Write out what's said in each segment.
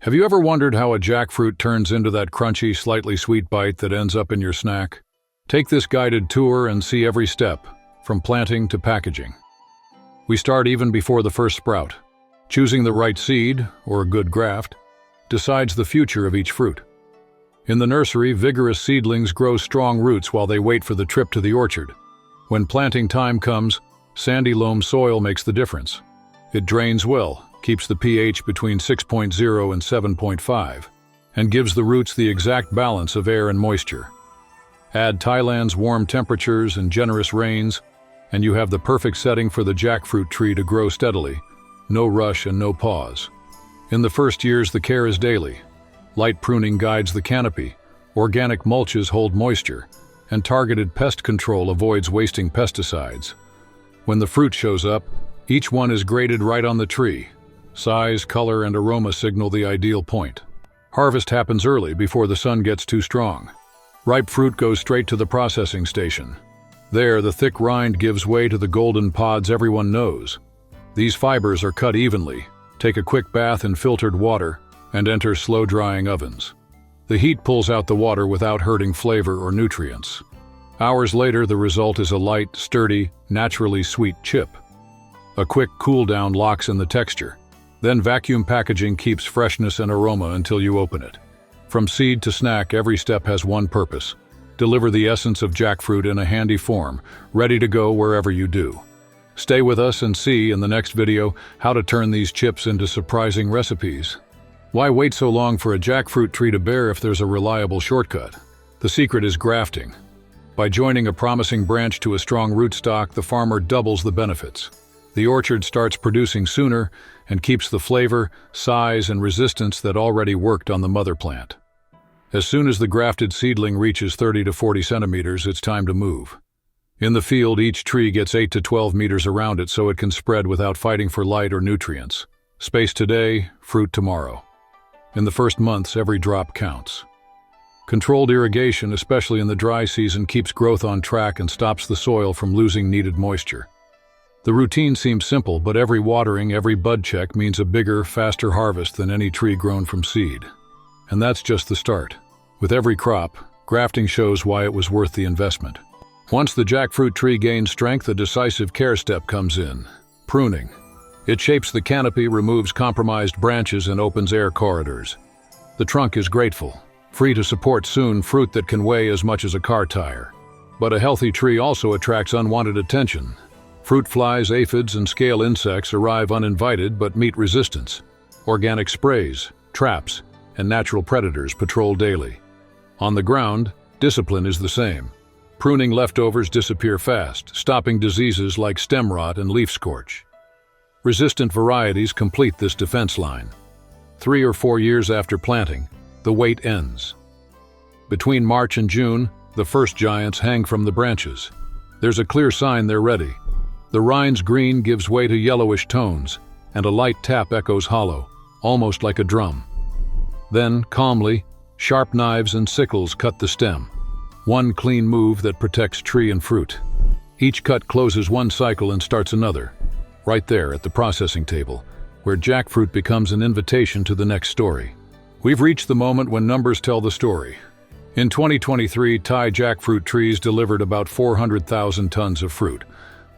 Have you ever wondered how a jackfruit turns into that crunchy, slightly sweet bite that ends up in your snack? Take this guided tour and see every step, from planting to packaging. We start even before the first sprout. Choosing the right seed, or a good graft, decides the future of each fruit. In the nursery, vigorous seedlings grow strong roots while they wait for the trip to the orchard. When planting time comes, sandy loam soil makes the difference. It drains well, keeps the pH between 6.0 and 7.5, and gives the roots the exact balance of air and moisture. Add Thailand's warm temperatures and generous rains, and you have the perfect setting for the jackfruit tree to grow steadily. No rush and no pause. In the first years, the care is daily. Light pruning guides the canopy, organic mulches hold moisture, and targeted pest control avoids wasting pesticides. When the fruit shows up, each one is graded right on the tree. Size, color, and aroma signal the ideal point. Harvest happens early before the sun gets too strong. Ripe fruit goes straight to the processing station. There, the thick rind gives way to the golden pods everyone knows. These fibers are cut evenly, take a quick bath in filtered water, and enter slow-drying ovens. The heat pulls out the water without hurting flavor or nutrients. Hours later, the result is a light, sturdy, naturally sweet chip. A quick cool-down locks in the texture. Then vacuum packaging keeps freshness and aroma until you open it. From seed to snack, every step has one purpose: deliver the essence of jackfruit in a handy form, ready to go wherever you do. Stay with us and see in the next video how to turn these chips into surprising recipes. Why wait so long for a jackfruit tree to bear if there's a reliable shortcut? The secret is grafting. By joining a promising branch to a strong rootstock, the farmer doubles the benefits. The orchard starts producing sooner and keeps the flavor, size, and resistance that already worked on the mother plant. As soon as the grafted seedling reaches 30 to 40 centimeters, it's time to move. In the field, each tree gets 8 to 12 meters around it so it can spread without fighting for light or nutrients. Space today, fruit tomorrow. In the first months, every drop counts. Controlled irrigation, especially in the dry season, keeps growth on track and stops the soil from losing needed moisture. The routine seems simple, but every watering, every bud check means a bigger, faster harvest than any tree grown from seed. And that's just the start. With every crop, grafting shows why it was worth the investment. Once the jackfruit tree gains strength, a decisive care step comes in: pruning. It shapes the canopy, removes compromised branches, and opens air corridors. The trunk is grateful, free to support soon fruit that can weigh as much as a car tire. But a healthy tree also attracts unwanted attention. Fruit flies, aphids, and scale insects arrive uninvited but meet resistance. Organic sprays, traps, and natural predators patrol daily. On the ground, discipline is the same. Pruning leftovers disappear fast, stopping diseases like stem rot and leaf scorch. Resistant varieties complete this defense line. 3 or 4 years after planting, the wait ends. Between March and June, the first giants hang from the branches. There's a clear sign they're ready. The rind's green gives way to yellowish tones, and a light tap echoes hollow, almost like a drum. Then, calmly, sharp knives and sickles cut the stem. One clean move that protects tree and fruit. Each cut closes one cycle and starts another, right there at the processing table, where jackfruit becomes an invitation to the next story. We've reached the moment when numbers tell the story. In 2023, Thai jackfruit trees delivered about 400,000 tons of fruit,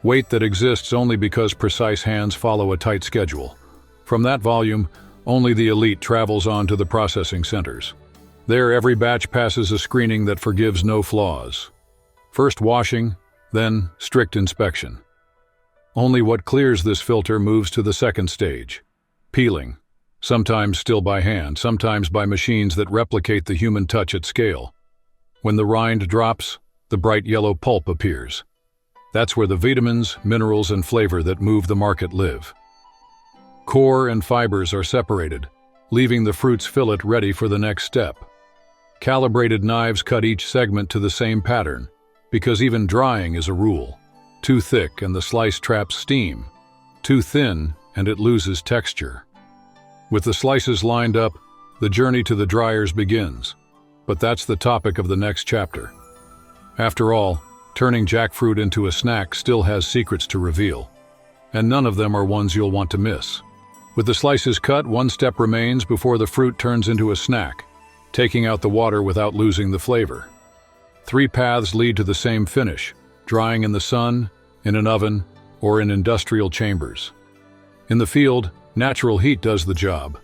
weight that exists only because precise hands follow a tight schedule. From that volume, only the elite travels on to the processing centers. There, every batch passes a screening that forgives no flaws. First washing, then strict inspection. Only what clears this filter moves to the second stage: peeling, sometimes still by hand, sometimes by machines that replicate the human touch at scale. When the rind drops, the bright yellow pulp appears. That's where the vitamins, minerals, and flavor that move the market live. Core and fibers are separated, leaving the fruit's fillet ready for the next step. Calibrated knives cut each segment to the same pattern, because even drying is a rule. Too thick and the slice traps steam. Too thin and it loses texture. With the slices lined up, the journey to the dryers begins. But that's the topic of the next chapter. After all, turning jackfruit into a snack still has secrets to reveal, and none of them are ones you'll want to miss. With the slices cut, one step remains before the fruit turns into a snack, taking out the water without losing the flavor. 3 paths lead to the same finish: drying in the sun, in an oven, or in industrial chambers. In the field, natural heat does the job.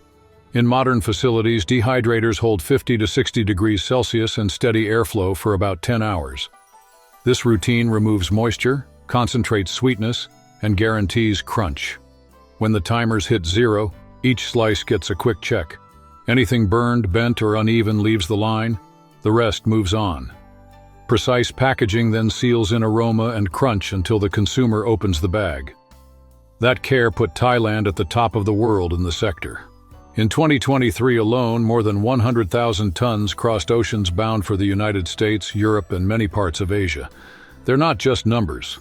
In modern facilities, dehydrators hold 50 to 60 degrees Celsius and steady airflow for about 10 hours. This routine removes moisture, concentrates sweetness, and guarantees crunch. When the timers hit 0, each slice gets a quick check. Anything burned, bent, or uneven leaves the line. The rest moves on. Precise packaging then seals in aroma and crunch until the consumer opens the bag. That care put Thailand at the top of the world in the sector. In 2023 alone, more than 100,000 tons crossed oceans bound for the United States, Europe, and many parts of Asia. They're not just numbers.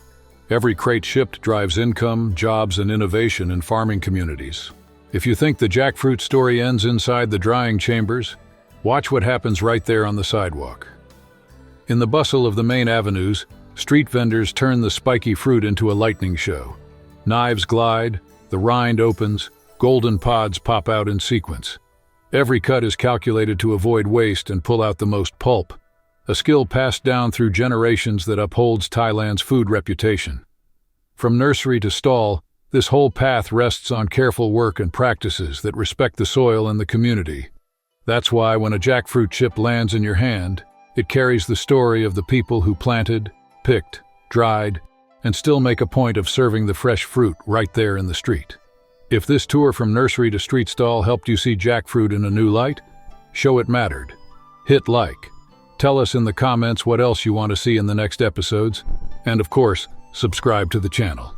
Every crate shipped drives income, jobs, and innovation in farming communities. If you think the jackfruit story ends inside the drying chambers, watch what happens right there on the sidewalk. In the bustle of the main avenues, street vendors turn the spiky fruit into a lightning show. Knives glide, the rind opens, golden pods pop out in sequence. Every cut is calculated to avoid waste and pull out the most pulp, a skill passed down through generations that upholds Thailand's food reputation. From nursery to stall, this whole path rests on careful work and practices that respect the soil and the community. That's why when a jackfruit chip lands in your hand, it carries the story of the people who planted, picked, dried, and still make a point of serving the fresh fruit right there in the street. If this tour from nursery to street stall helped you see jackfruit in a new light, show it mattered. Hit like. Tell us in the comments what else you want to see in the next episodes, and of course, subscribe to the channel.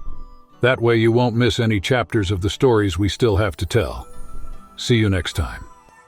That way you won't miss any chapters of the stories we still have to tell. See you next time.